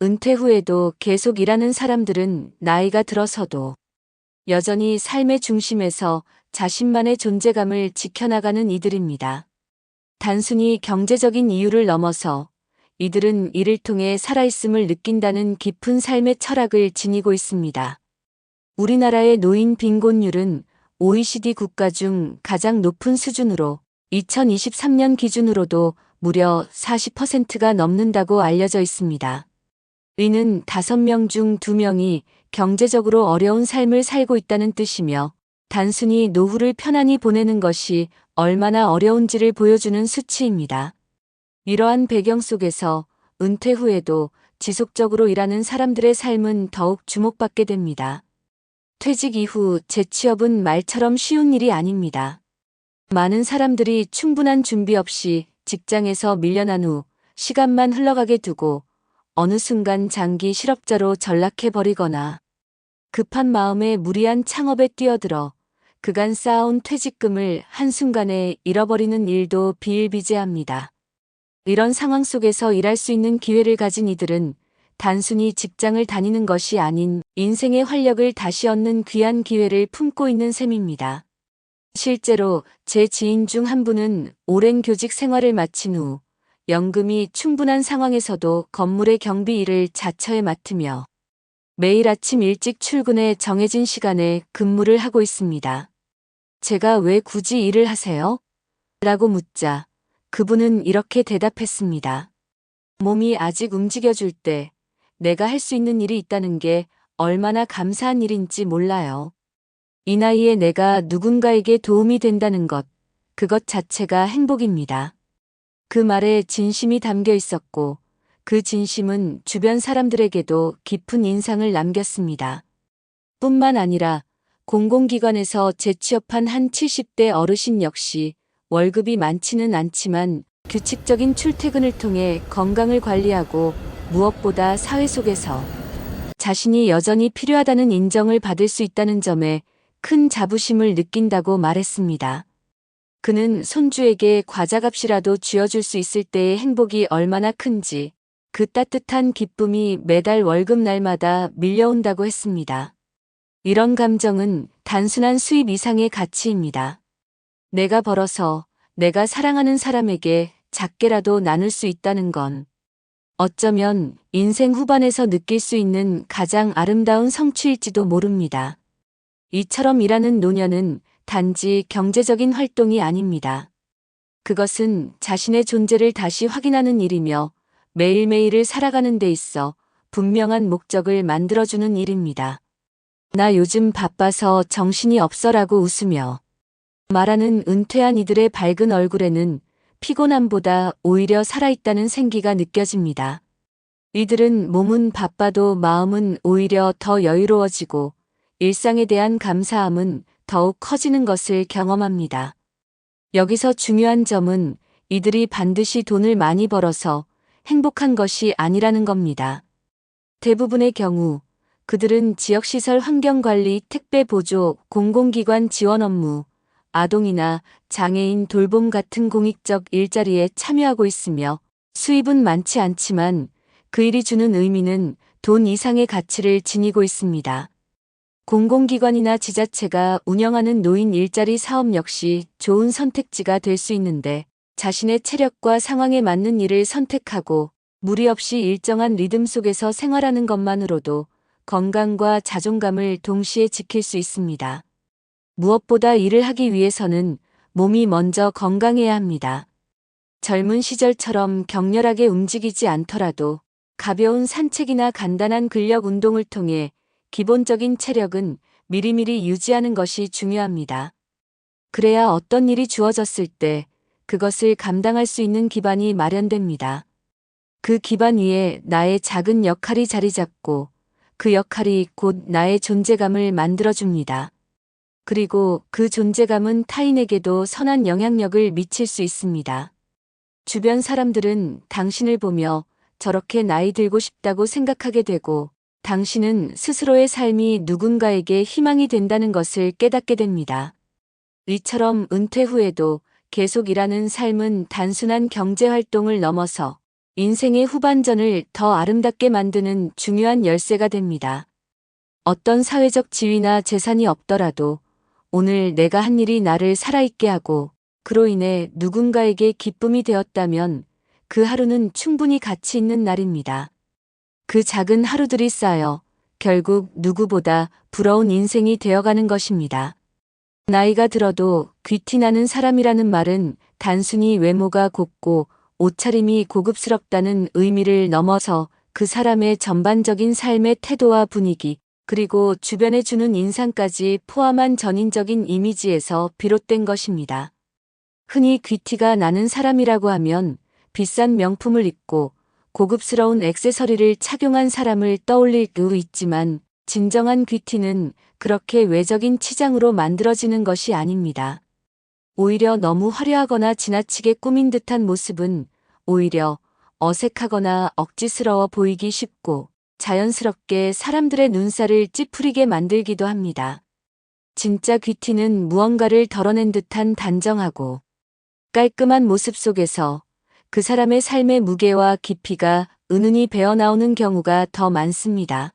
은퇴 후에도 계속 일하는 사람들은 나이가 들어서도 여전히 삶의 중심에서 자신만의 존재감을 지켜나가는 이들입니다. 단순히 경제적인 이유를 넘어서 이들은 이를 통해 살아있음을 느낀다는 깊은 삶의 철학을 지니고 있습니다. 우리나라의 노인 빈곤율은 OECD 국가 중 가장 높은 수준으로 2023년 기준으로도 무려 40%가 넘는다고 알려져 있습니다. 이는 5명 중 2명이 경제적으로 어려운 삶을 살고 있다는 뜻이며 단순히 노후를 편안히 보내는 것이 얼마나 어려운지를 보여주는 수치입니다. 이러한 배경 속에서 은퇴 후에도 지속적으로 일하는 사람들의 삶은 더욱 주목받게 됩니다. 퇴직 이후 재취업은 말처럼 쉬운 일이 아닙니다. 많은 사람들이 충분한 준비 없이 직장에서 밀려난 후 시간만 흘러가게 두고 어느 순간 장기 실업자로 전락해버리거나 급한 마음에 무리한 창업에 뛰어들어 그간 쌓아온 퇴직금을 한순간에 잃어버리는 일도 비일비재합니다. 이런 상황 속에서 일할 수 있는 기회를 가진 이들은 단순히 직장을 다니는 것이 아닌 인생의 활력을 다시 얻는 귀한 기회를 품고 있는 셈입니다. 실제로 제 지인 중 한 분은 오랜 교직 생활을 마친 후 연금이 충분한 상황에서도 건물의 경비 일을 자처해 맡으며 매일 아침 일찍 출근해 정해진 시간에 근무를 하고 있습니다. 제가 왜 굳이 일을 하세요? 라고 묻자 그분은 이렇게 대답했습니다. 몸이 아직 움직여줄 때 내가 할 수 있는 일이 있다는 게 얼마나 감사한 일인지 몰라요. 이 나이에 내가 누군가에게 도움이 된다는 것, 그것 자체가 행복입니다. 그 말에 진심이 담겨 있었고 그 진심은 주변 사람들에게도 깊은 인상을 남겼습니다. 뿐만 아니라 공공기관에서 재취업한 한 70대 어르신 역시 월급이 많지는 않지만 규칙적인 출퇴근을 통해 건강을 관리하고 무엇보다 사회 속에서 자신이 여전히 필요하다는 인정을 받을 수 있다는 점에 큰 자부심을 느낀다고 말했습니다. 그는 손주에게 과자값이라도 쥐어줄 수 있을 때의 행복이 얼마나 큰지 그 따뜻한 기쁨이 매달 월급날마다 밀려온다고 했습니다. 이런 감정은 단순한 수입 이상의 가치입니다. 내가 벌어서 내가 사랑하는 사람에게 작게라도 나눌 수 있다는 건 어쩌면 인생 후반에서 느낄 수 있는 가장 아름다운 성취일지도 모릅니다. 이처럼 일하는 노년은 단지 경제적인 활동이 아닙니다. 그것은 자신의 존재를 다시 확인하는 일이며 매일매일을 살아가는 데 있어 분명한 목적을 만들어주는 일입니다. 나 요즘 바빠서 정신이 없어라고 웃으며 말하는 은퇴한 이들의 밝은 얼굴에는 피곤함보다 오히려 살아있다는 생기가 느껴집니다. 이들은 몸은 바빠도 마음은 오히려 더 여유로워지고 일상에 대한 감사함은 더욱 커지는 것을 경험합니다. 여기서 중요한 점은 이들이 반드시 돈을 많이 벌어서 행복한 것이 아니라는 겁니다. 대부분의 경우 그들은 지역시설 환경관리, 택배 보조, 공공기관 지원 업무, 아동이나 장애인 돌봄 같은 공익적 일자리에 참여하고 있으며 수입은 많지 않지만 그 일이 주는 의미는 돈 이상의 가치를 지니고 있습니다. 공공기관이나 지자체가 운영하는 노인 일자리 사업 역시 좋은 선택지가 될 수 있는데 자신의 체력과 상황에 맞는 일을 선택하고 무리 없이 일정한 리듬 속에서 생활하는 것만으로도 건강과 자존감을 동시에 지킬 수 있습니다. 무엇보다 일을 하기 위해서는 몸이 먼저 건강해야 합니다. 젊은 시절처럼 격렬하게 움직이지 않더라도 가벼운 산책이나 간단한 근력 운동을 통해 기본적인 체력은 미리미리 유지하는 것이 중요합니다. 그래야 어떤 일이 주어졌을 때 그것을 감당할 수 있는 기반이 마련됩니다. 그 기반 위에 나의 작은 역할이 자리 잡고 그 역할이 곧 나의 존재감을 만들어줍니다. 그리고 그 존재감은 타인에게도 선한 영향력을 미칠 수 있습니다. 주변 사람들은 당신을 보며 저렇게 나이 들고 싶다고 생각하게 되고 당신은 스스로의 삶이 누군가에게 희망이 된다는 것을 깨닫게 됩니다. 이처럼 은퇴 후에도 계속 일하는 삶은 단순한 경제활동을 넘어서 인생의 후반전을 더 아름답게 만드는 중요한 열쇠가 됩니다. 어떤 사회적 지위나 재산이 없더라도 오늘 내가 한 일이 나를 살아있게 하고 그로 인해 누군가에게 기쁨이 되었다면 그 하루는 충분히 가치 있는 날입니다. 그 작은 하루들이 쌓여 결국 누구보다 부러운 인생이 되어가는 것입니다. 나이가 들어도 귀티나는 사람이라는 말은 단순히 외모가 곱고 옷차림이 고급스럽다는 의미를 넘어서 그 사람의 전반적인 삶의 태도와 분위기, 그리고 주변에 주는 인상까지 포함한 전인적인 이미지에서 비롯된 것입니다. 흔히 귀티가 나는 사람이라고 하면 비싼 명품을 입고 고급스러운 액세서리를 착용한 사람을 떠올릴 수 있지만 진정한 귀티는 그렇게 외적인 치장으로 만들어지는 것이 아닙니다. 오히려 너무 화려하거나 지나치게 꾸민 듯한 모습은 오히려 어색하거나 억지스러워 보이기 쉽고 자연스럽게 사람들의 눈살을 찌푸리게 만들기도 합니다. 진짜 귀티는 무언가를 덜어낸 듯한 단정하고 깔끔한 모습 속에서 그 사람의 삶의 무게와 깊이가 은은히 배어나오는 경우가 더 많습니다.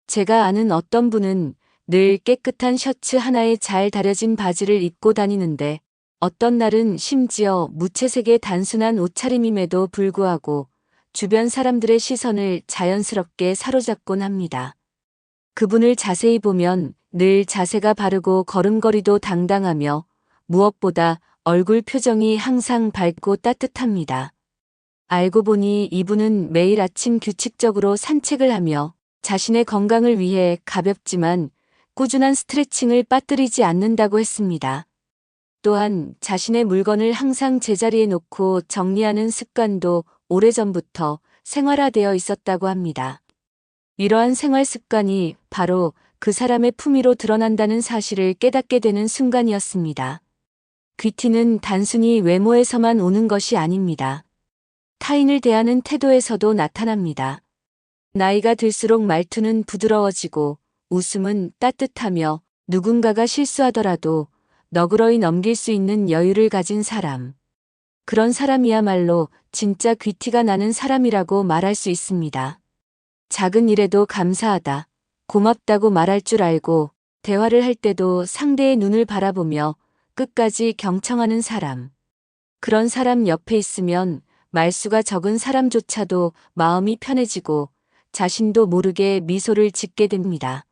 제가 아는 어떤 분은 늘 깨끗한 셔츠 하나에 잘 다려진 바지를 입고 다니는데 어떤 날은 심지어 무채색의 단순한 옷차림임에도 불구하고 주변 사람들의 시선을 자연스럽게 사로잡곤 합니다. 그분을 자세히 보면 늘 자세가 바르고 걸음걸이도 당당하며 무엇보다 얼굴 표정이 항상 밝고 따뜻합니다. 알고 보니 이분은 매일 아침 규칙적으로 산책을 하며 자신의 건강을 위해 가볍지만 꾸준한 스트레칭을 빠뜨리지 않는다고 했습니다. 또한 자신의 물건을 항상 제자리에 놓고 정리하는 습관도 오래전부터 생활화되어 있었다고 합니다. 이러한 생활 습관이 바로 그 사람의 품위로 드러난다는 사실을 깨닫게 되는 순간이었습니다. 귀티는 단순히 외모에서만 오는 것이 아닙니다. 타인을 대하는 태도에서도 나타납니다. 나이가 들수록 말투는 부드러워지고 웃음은 따뜻하며 누군가가 실수하더라도 너그러이 넘길 수 있는 여유를 가진 사람. 그런 사람이야말로 진짜 귀티가 나는 사람이라고 말할 수 있습니다. 작은 일에도 감사하다, 고맙다고 말할 줄 알고 대화를 할 때도 상대의 눈을 바라보며 끝까지 경청하는 사람. 그런 사람 옆에 있으면 말수가 적은 사람조차도 마음이 편해지고 자신도 모르게 미소를 짓게 됩니다.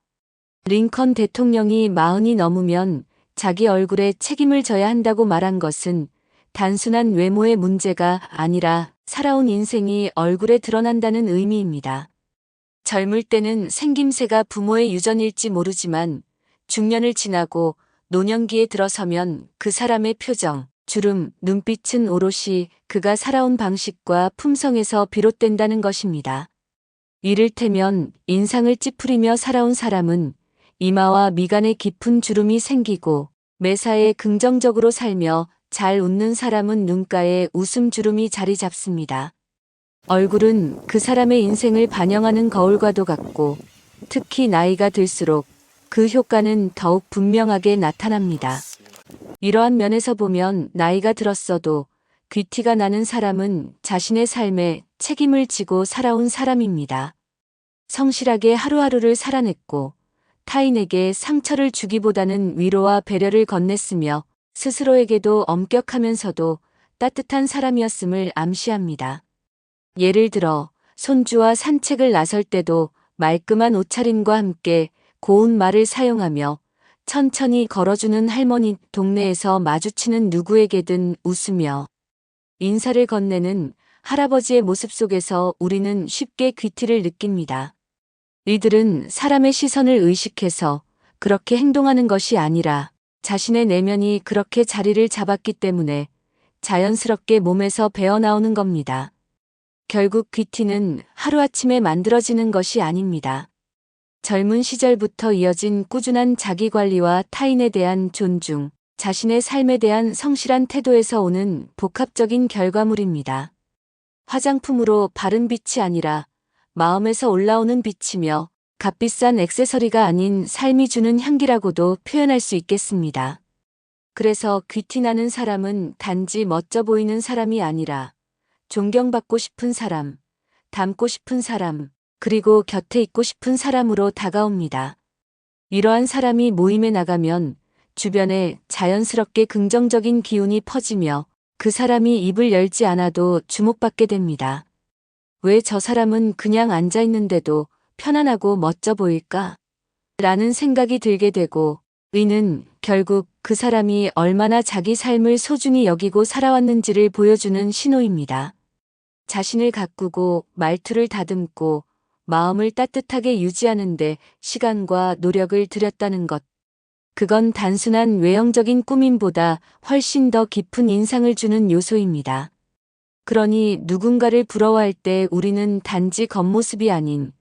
링컨 대통령이 40이 넘으면 자기 얼굴에 책임을 져야 한다고 말한 것은 단순한 외모의 문제가 아니라 살아온 인생이 얼굴에 드러난다는 의미입니다. 젊을 때는 생김새가 부모의 유전일지 모르지만 중년을 지나고 노년기에 들어서면 그 사람의 표정, 주름, 눈빛은 오롯이 그가 살아온 방식과 품성에서 비롯된다는 것입니다. 이를테면 인상을 찌푸리며 살아온 사람은 이마와 미간에 깊은 주름이 생기고 매사에 긍정적으로 살며 잘 웃는 사람은 눈가에 웃음 주름이 자리 잡습니다. 얼굴은 그 사람의 인생을 반영하는 거울과도 같고 특히 나이가 들수록 그 효과는 더욱 분명하게 나타납니다. 이러한 면에서 보면 나이가 들었어도 귀티가 나는 사람은 자신의 삶에 책임을 지고 살아온 사람입니다. 성실하게 하루하루를 살아냈고 타인에게 상처를 주기보다는 위로와 배려를 건넸으며 스스로에게도 엄격하면서도 따뜻한 사람이었음을 암시합니다. 예를 들어 손주와 산책을 나설 때도 말끔한 옷차림과 함께 고운 말을 사용하며 천천히 걸어주는 할머니, 동네에서 마주치는 누구에게든 웃으며 인사를 건네는 할아버지의 모습 속에서 우리는 쉽게 귀티를 느낍니다. 이들은 사람의 시선을 의식해서 그렇게 행동하는 것이 아니라 자신의 내면이 그렇게 자리를 잡았기 때문에 자연스럽게 몸에서 배어나오는 겁니다. 결국 귀티는 하루아침에 만들어지는 것이 아닙니다. 젊은 시절부터 이어진 꾸준한 자기관리와 타인에 대한 존중, 자신의 삶에 대한 성실한 태도에서 오는 복합적인 결과물입니다. 화장품으로 바른 빛이 아니라 마음에서 올라오는 빛이며 값비싼 액세서리가 아닌 삶이 주는 향기라고도 표현할 수 있겠습니다. 그래서 귀티나는 사람은 단지 멋져 보이는 사람이 아니라 존경받고 싶은 사람, 닮고 싶은 사람, 그리고 곁에 있고 싶은 사람으로 다가옵니다. 이러한 사람이 모임에 나가면 주변에 자연스럽게 긍정적인 기운이 퍼지며 그 사람이 입을 열지 않아도 주목받게 됩니다. 왜 저 사람은 그냥 앉아 있는데도 편안하고 멋져 보일까? 라는 생각이 들게 되고, 의는 결국 그 사람이 얼마나 자기 삶을 소중히 여기고 살아왔는지를 보여주는 신호입니다. 자신을 가꾸고 말투를 다듬고 마음을 따뜻하게 유지하는데 시간과 노력을 들였다는 것. 그건 단순한 외형적인 꾸밈보다 훨씬 더 깊은 인상을 주는 요소입니다. 그러니 누군가를 부러워할 때 우리는 단지 겉모습이 아닌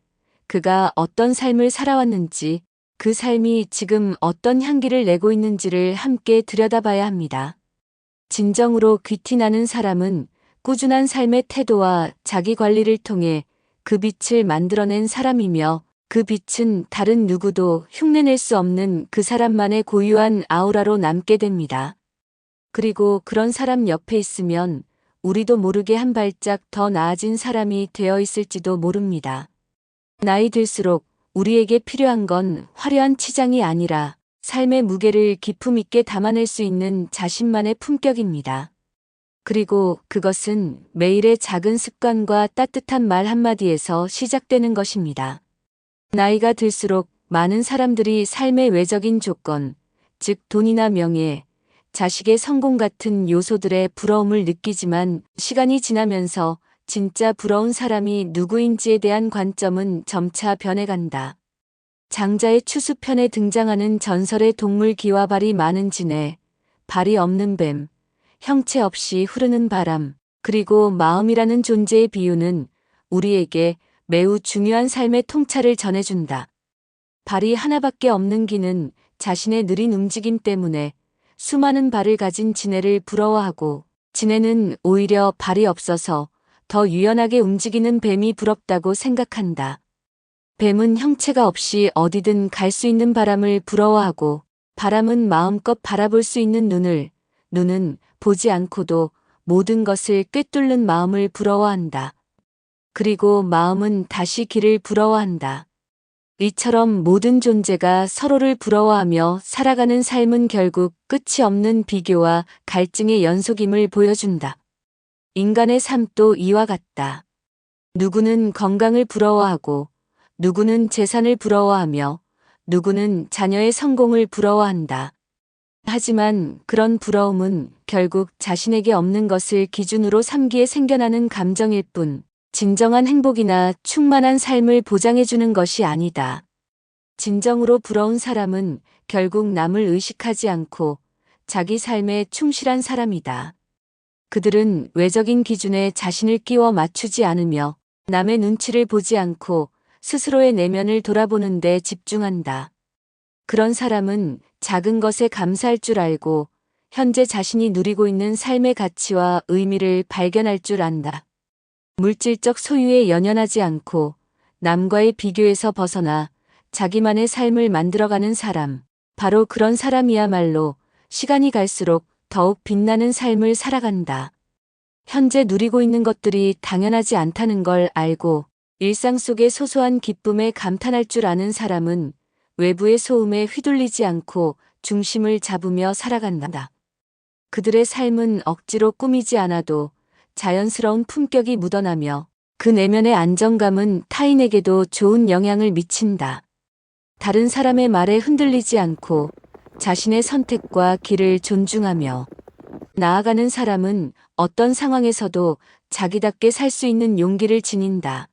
그가 어떤 삶을 살아왔는지, 그 삶이 지금 어떤 향기를 내고 있는지를 함께 들여다봐야 합니다. 진정으로 귀티나는 사람은 꾸준한 삶의 태도와 자기 관리를 통해 그 빛을 만들어낸 사람이며, 그 빛은 다른 누구도 흉내낼 수 없는 그 사람만의 고유한 아우라로 남게 됩니다. 그리고 그런 사람 옆에 있으면 우리도 모르게 한 발짝 더 나아진 사람이 되어 있을지도 모릅니다. 나이 들수록 우리에게 필요한 건 화려한 치장이 아니라 삶의 무게를 기품 있게 담아낼 수 있는 자신만의 품격입니다. 그리고 그것은 매일의 작은 습관과 따뜻한 말 한마디에서 시작되는 것입니다. 나이가 들수록 많은 사람들이 삶의 외적인 조건, 즉 돈이나 명예, 자식의 성공 같은 요소들의 부러움을 느끼지만, 시간이 지나면서 진짜 부러운 사람이 누구인지에 대한 관점은 점차 변해간다. 장자의 추수편에 등장하는 전설의 동물 기와발이 많은 진해, 발이 없는 뱀, 형체 없이 흐르는 바람, 그리고 마음이라는 존재의 비유는 우리에게 매우 중요한 삶의 통찰을 전해준다. 발이 하나밖에 없는 기는 자신의 느린 움직임 때문에 수많은 발을 가진 진해를 부러워하고, 진해는 오히려 발이 없어서 더 유연하게 움직이는 뱀이 부럽다고 생각한다. 뱀은 형체가 없이 어디든 갈 수 있는 바람을 부러워하고, 바람은 마음껏 바라볼 수 있는 눈은 보지 않고도 모든 것을 꿰뚫는 마음을 부러워한다. 그리고 마음은 다시 길을 부러워한다. 이처럼 모든 존재가 서로를 부러워하며 살아가는 삶은 결국 끝이 없는 비교와 갈증의 연속임을 보여준다. 인간의 삶도 이와 같다. 누구는 건강을 부러워하고, 누구는 재산을 부러워하며, 누구는 자녀의 성공을 부러워한다. 하지만 그런 부러움은 결국 자신에게 없는 것을 기준으로 삼기에 생겨나는 감정일 뿐, 진정한 행복이나 충만한 삶을 보장해주는 것이 아니다. 진정으로 부러운 사람은 결국 남을 의식하지 않고 자기 삶에 충실한 사람이다. 그들은 외적인 기준에 자신을 끼워 맞추지 않으며 남의 눈치를 보지 않고 스스로의 내면을 돌아보는 데 집중한다. 그런 사람은 작은 것에 감사할 줄 알고 현재 자신이 누리고 있는 삶의 가치와 의미를 발견할 줄 안다. 물질적 소유에 연연하지 않고 남과의 비교에서 벗어나 자기만의 삶을 만들어가는 사람, 바로 그런 사람이야말로 시간이 갈수록 더욱 빛나는 삶을 살아간다. 현재 누리고 있는 것들이 당연하지 않다는 걸 알고 일상 속의 소소한 기쁨에 감탄할 줄 아는 사람은 외부의 소음에 휘둘리지 않고 중심을 잡으며 살아간다. 그들의 삶은 억지로 꾸미지 않아도 자연스러운 품격이 묻어나며 그 내면의 안정감은 타인에게도 좋은 영향을 미친다. 다른 사람의 말에 흔들리지 않고 자신의 선택과 길을 존중하며 나아가는 사람은 어떤 상황에서도 자기답게 살 수 있는 용기를 지닌다.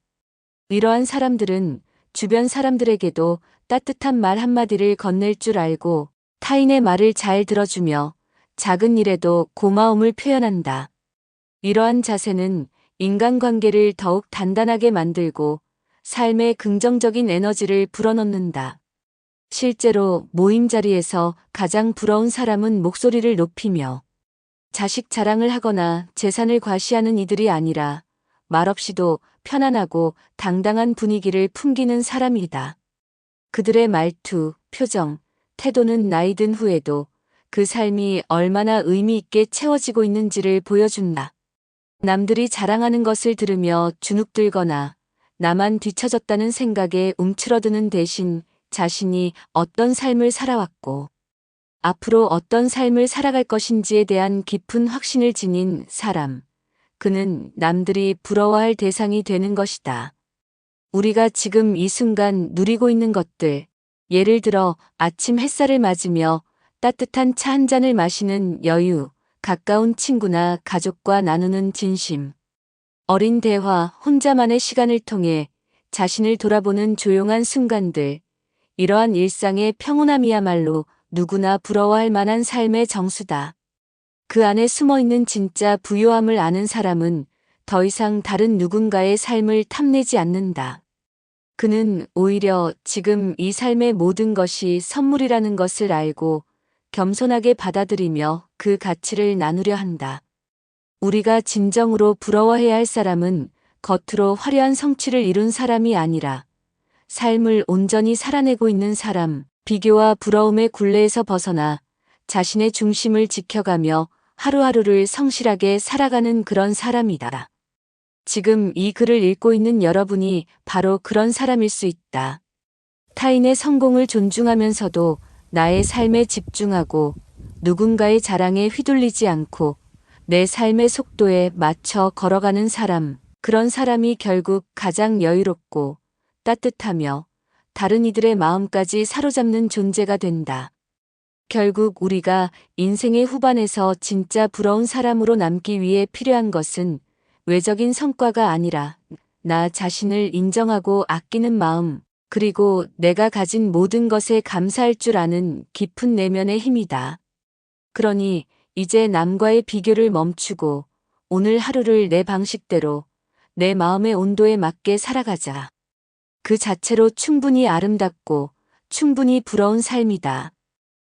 이러한 사람들은 주변 사람들에게도 따뜻한 말 한마디를 건넬 줄 알고 타인의 말을 잘 들어주며 작은 일에도 고마움을 표현한다. 이러한 자세는 인간관계를 더욱 단단하게 만들고 삶에 긍정적인 에너지를 불어넣는다. 실제로 모임 자리에서 가장 부러운 사람은 목소리를 높이며 자식 자랑을 하거나 재산을 과시하는 이들이 아니라 말없이도 편안하고 당당한 분위기를 풍기는 사람이다. 그들의 말투, 표정, 태도는 나이 든 후에도 그 삶이 얼마나 의미 있게 채워지고 있는지를 보여준다. 남들이 자랑하는 것을 들으며 주눅들거나 나만 뒤처졌다는 생각에 움츠러드는 대신 자신이 어떤 삶을 살아왔고 앞으로 어떤 삶을 살아갈 것인지에 대한 깊은 확신을 지닌 사람. 그는 남들이 부러워할 대상이 되는 것이다. 우리가 지금 이 순간 누리고 있는 것들, 예를 들어 아침 햇살을 맞으며 따뜻한 차 한 잔을 마시는 여유, 가까운 친구나 가족과 나누는 진심, 어린 대화, 혼자만의 시간을 통해 자신을 돌아보는 조용한 순간들, 이러한 일상의 평온함이야말로 누구나 부러워할 만한 삶의 정수다. 그 안에 숨어 있는 진짜 부요함을 아는 사람은 더 이상 다른 누군가의 삶을 탐내지 않는다. 그는 오히려 지금 이 삶의 모든 것이 선물이라는 것을 알고 겸손하게 받아들이며 그 가치를 나누려 한다. 우리가 진정으로 부러워해야 할 사람은 겉으로 화려한 성취를 이룬 사람이 아니라 삶을 온전히 살아내고 있는 사람, 비교와 부러움의 굴레에서 벗어나 자신의 중심을 지켜가며 하루하루를 성실하게 살아가는 그런 사람이다. 지금 이 글을 읽고 있는 여러분이 바로 그런 사람일 수 있다. 타인의 성공을 존중하면서도 나의 삶에 집중하고 누군가의 자랑에 휘둘리지 않고 내 삶의 속도에 맞춰 걸어가는 사람, 그런 사람이 결국 가장 여유롭고 따뜻하며 다른 이들의 마음까지 사로잡는 존재가 된다. 결국 우리가 인생의 후반에서 진짜 부러운 사람으로 남기 위해 필요한 것은 외적인 성과가 아니라 나 자신을 인정하고 아끼는 마음, 그리고 내가 가진 모든 것에 감사할 줄 아는 깊은 내면의 힘이다. 그러니 이제 남과의 비교를 멈추고 오늘 하루를 내 방식대로 내 마음의 온도에 맞게 살아가자. 그 자체로 충분히 아름답고 충분히 부러운 삶이다.